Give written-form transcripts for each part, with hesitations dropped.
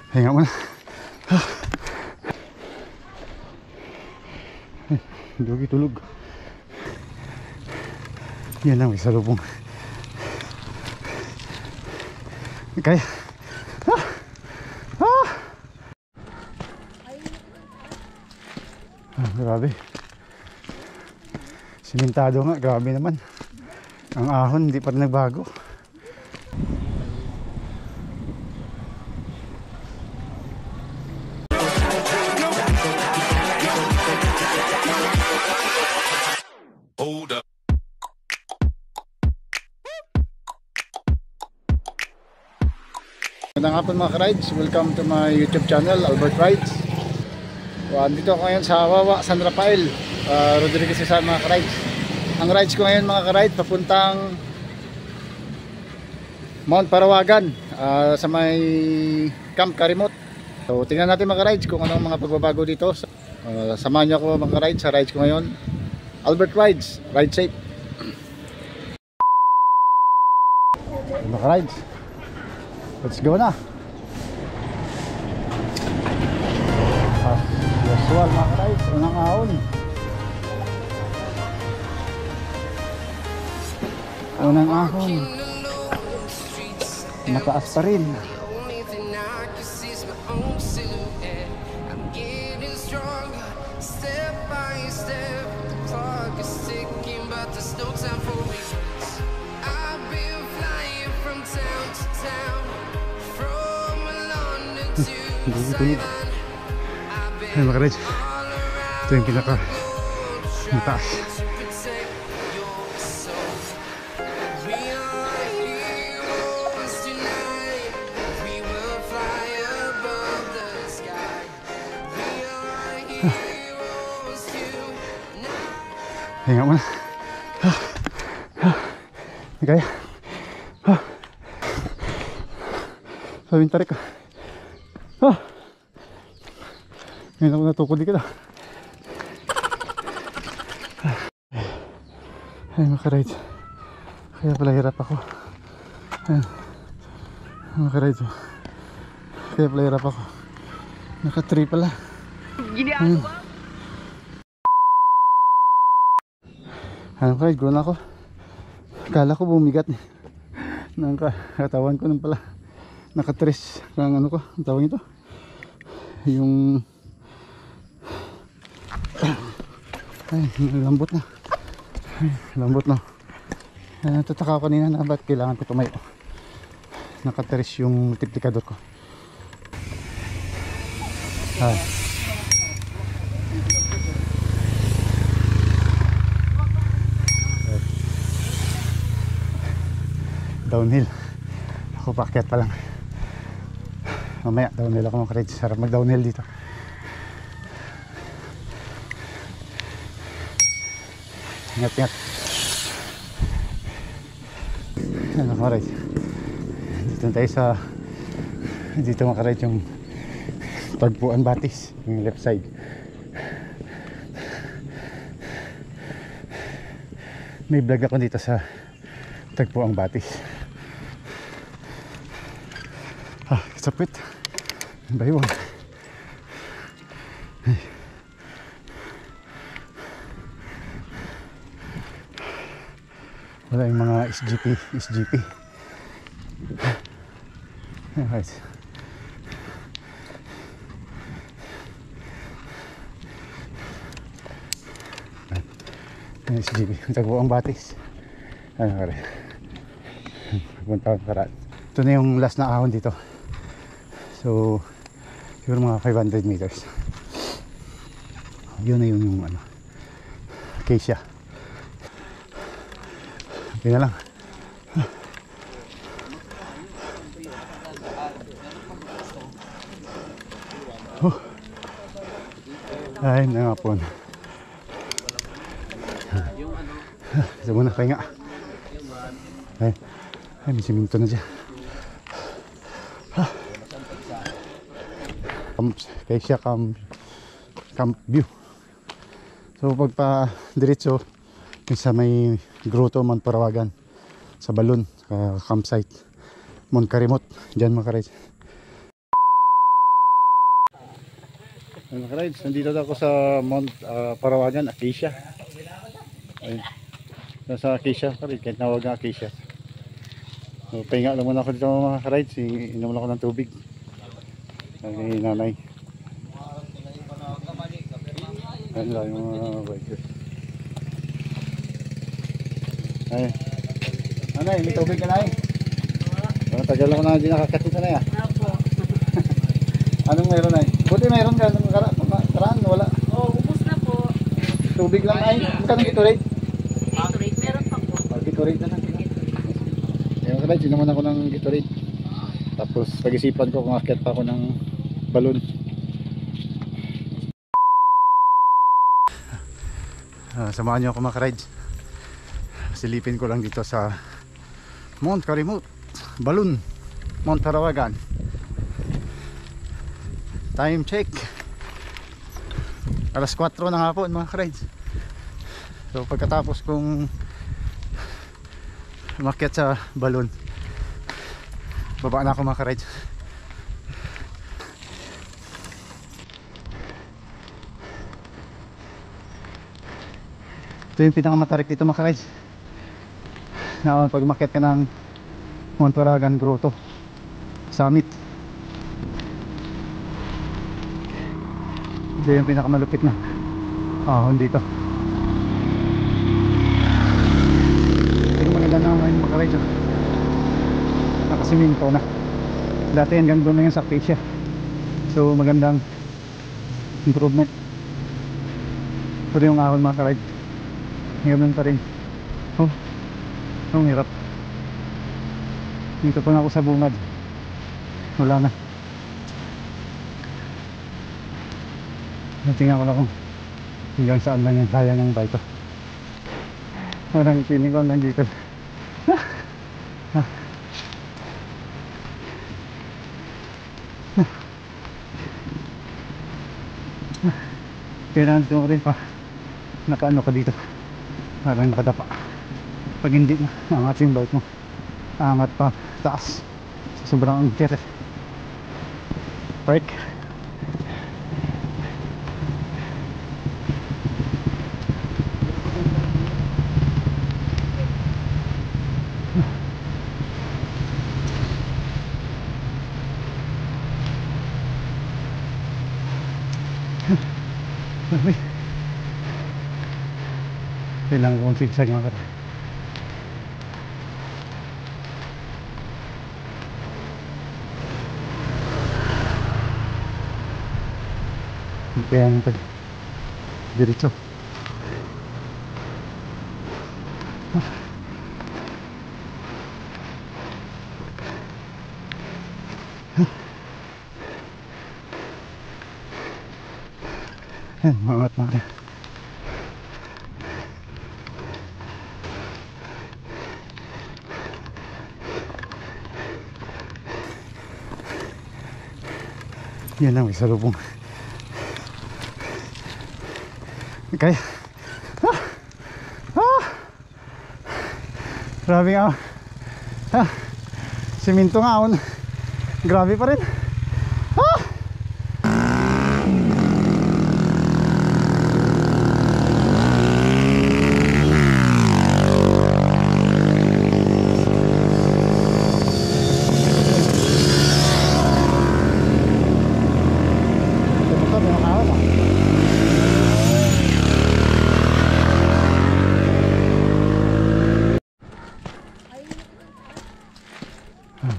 Hinga muna. Dugi tulog. Yan ang isa lubong. Kaya. Grabe. Simentado nga, grabe naman. Ang ahon hindi pa rin nagbago. Hold up. Magandang hapon mga ka-rides. Welcome to my YouTube channel, Albert Rides. Andito ako ngayon sa Wawa, San Rafael, Rodriguez Rizal mga ka-rides. Ang rides ko ngayon mga ka-rides papuntang Mount Parawagan, sa may Camp Karimot. So tingnan natin mga ka-rides kung anong mga pagbabago dito. Samahan niyo ako mga ka-rides sa rides ko ngayon. Albert Rides, ride safe. Mga ka-rides, let's go na. Usual mga ka-rides, unang ahon. Unang ahon. Mataas pa rin. Ay mga ka-rides, ito yung pinaka mataas. Hinga muna. Hindi kaya. Sabing tarik ka. Ngayon ako natukod dito. Ay mga ka-rides, kaya pala hirap ako. Ayan mga ka-rides, kaya pala hirap ako. Naka 3 pala. Ayan. Ano ka-rides, guna ako. Kala ko bumigat ng katawan ko nung pala naka 3 kang ano ko, ang tawag ito, yung ay lambot na. Ay, lambot na. Tataka ko kanina na ba't kailangan ko tumayo. Naka-3 yung multiplikador ko. Ay. Downhill. Ako paakyat pa lang. Mamaya downhill ako mga-rides. Sarap mag-downhill dito. Ingat-ingat. Ano mga-rides, dito tayo sa dito mga-rides yung Tagpuan Batis, yung left side. May vlog ako dito sa Tagpuan Batis. Kasapit baywang. Wala yung mga SGP. Alright. Yung SGP, yung Tagpuan Batis. Ano ka rin? Punta ko karat. Ito na yung last na ahon dito. So, siguro mga 500 meters. Yun na yung ano, Acacia. Okay na lang. Ay, nangapon. Isa muna, pahinga. Ay, may siminto na dyan. Acacia Camp View. So pagpa diretso sa may grotto Mount Parawagan, sa Balon, campsite Mount Karimot, dyan mga ka-rides. Mga rides, nandito ako sa Mount Parawagan, Acacia. Ayun. Nasa Acacia pa rin, kahit nawag na Acacia. So, pahinga lang muna ako dito mga rides, inom lang ako ng tubig. Sabi ni nanay. Ayun lang yung mga bikers. Ayun. Nanay, may tubig ka na eh. Tagal ako na hindi nakakatita na yan. Anong meron ay? Buti meron ka nung karaan, wala. Oh, ubos na po. Tubig lang ay. Magkano Gatorade? Gatorade, meron pa po. Gatorade na lang. Ayun ka sinuman ako ng Gatorade. Tapos pag-isipan ko kung akit pa ako ng balon. Samahan niyo ako mga rides. Silipin ko lang dito sa Mount Karimot, Balun, Mount Parawagan. Time check, alas 4 na hapon mga rides. So pagkatapos kong umakyat sa balon, baba na ako mga rides. Ito yung pinakamatarik dito mga rides, na pag umakyat ka ng Mount Parawagan Grotto Summit. Ito yung pinakamalupit na ahon dito. Yung maganda na ngayon makaradyo, nakasiminto na. Dati hanggang doon na yung sa Acacia. So magandang improvement. Pero yung ahon makaradyo, ngayon pa rin. Oh, ang hirap. Dito pa na ako sa bungad, wala na. Tingnan ko lang kung hanggang saan lang yung kaya ng bike ko. Parang feeling ko lang dito. Kailangan mo rin pa nakaano ka dito, parang nakadapa. Pag hindi na angat yung bike mo, angat pa taas, sobrang angkit. Break. Kailangan kong sigsag mga kata. Kaya nga diretso. Mangat mga. Yan ang isa lubong. Okay. Grabe nga. Siminto nga on. Grabe pa rin.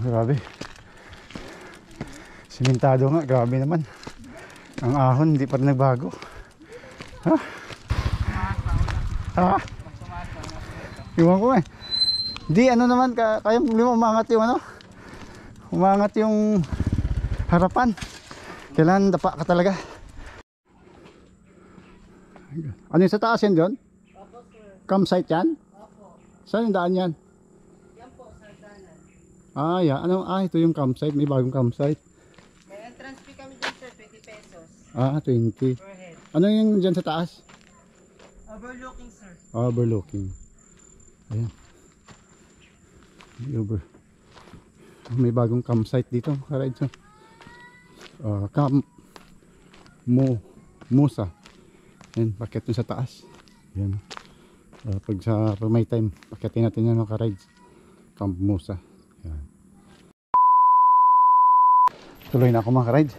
Grabe. Simentado nga, grabe naman. Ang ahon hindi pa rin nagbago. Ha? Ha? Iwan ko eh. Di ano naman, kaya problema umangat yung ano? Umangat yung harapan. Kailangan dapa ka talaga. Ano yung sa taas yan John? Opo sir. Campsite yan? Opo. Saan yung daan yan? Yan po, sa daanan. Ah, yeah. Ano? Ah, ito yung campsite. May bagong campsite. May entrance fee kami dyan sir, 20 pesos. Ah, 20. Per head. Ano yung dyan sa taas? Overlooking sir. Overlooking. Ayan. May bagong campsite dito. Camp Musa. Yan, pakyat yun sa taas. Yan. Pag may time, pakyatin natin yan mga ka-rides. Camp Musa. Yan. Tuloy na ako mga ka-rides.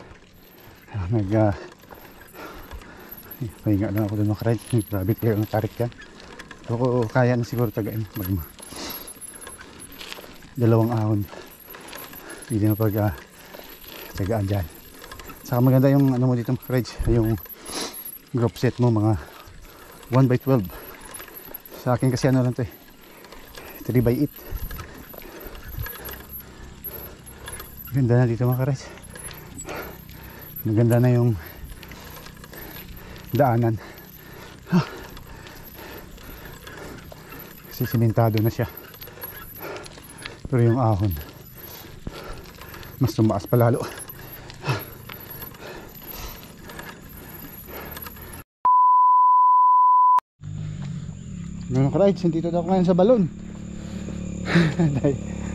Pahinga lang ako doon mga ka-rides. Grabe kayo ang tarik yan. So kaya na siguro tagain. Dalawang ahon. Hindi na tagaan dyan. Saka maganda yung ano mo dito mga ka-rides. Yung group set mo mga 1x12. Sa akin kasi ano lang to 3x8. Ganda na dito mga ka-rides. Maganda na yung daanan. Kasi simentado na siya. Pero yung ahon mas tumaas pa lalo. Mga ka-rides, dito na ako ngayon sa balon.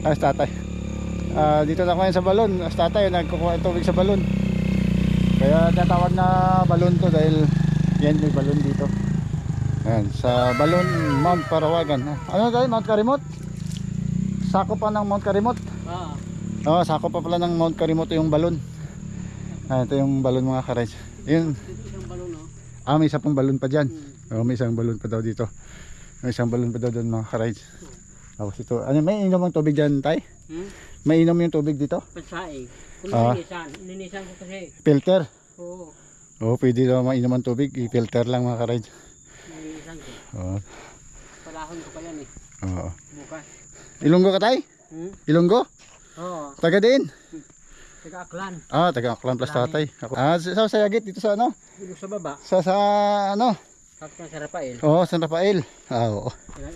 As tatay. Dito na ako ngayon sa balon. As tatay, nagkukuha ng tubig sa balon. Kaya tatawag na balon to dahil yan may balon dito. Ayan, sa balon Mount Parawagan. Ano tayo? Mount Karimot? Sako pa ng Mount Karimot? Oo. Sako pa pala ng Mount Karimot yung balon. Ito yung balon mga ka-rides. Yun. Isang balon, no? May isa pang balon pa dyan. May isang balon pa daw dito. May isang balon pa daw doon mga ka-rides. Tapos ito, ano, may inom ang tubig dyan tay? May inom yung tubig dito? Pansaing. Kung ninisan ko kasi. Filter? Oo. Oo, pwede daw mainom ang tubig. I-filter lang mga ka-rides. Ninisan ko. Oo. Palahon ko pa yan eh. Oo. Bukas. Ilonggo ka tay? Ilonggo? Oo. Taga din? Taga-Aklan. Taga-Aklan plus tatay. Sa Sayagit dito sa ano? Dito sa baba. Sa ano? Tapos sa Rafael. Oo, San Rafael. Oo.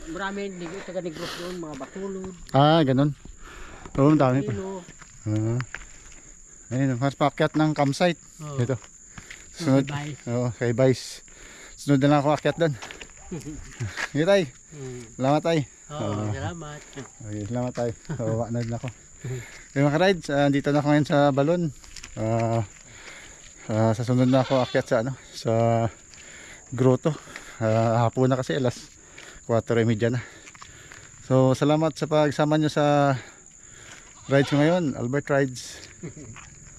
Marami taga-Negros doon, mga Bakulod. Ganun. Oo, dami pa. Pilo. Ayun, mas paakyat ng campsite. Ito. Sunod. Oo, kay Vice. Sunod na lang ako akyat doon. Sige tay. Salamat tay. Salamat. Okay, salamat tay. Wanad na ako. Okay mga rides, dito na ako ngayon sa balon. Sa sunod na ako akyat sa ano, sa grotto. Hapon na kasi alas 4:30 na. So salamat sa pagsama nyo sa rides ko ngayon, Albert Rides.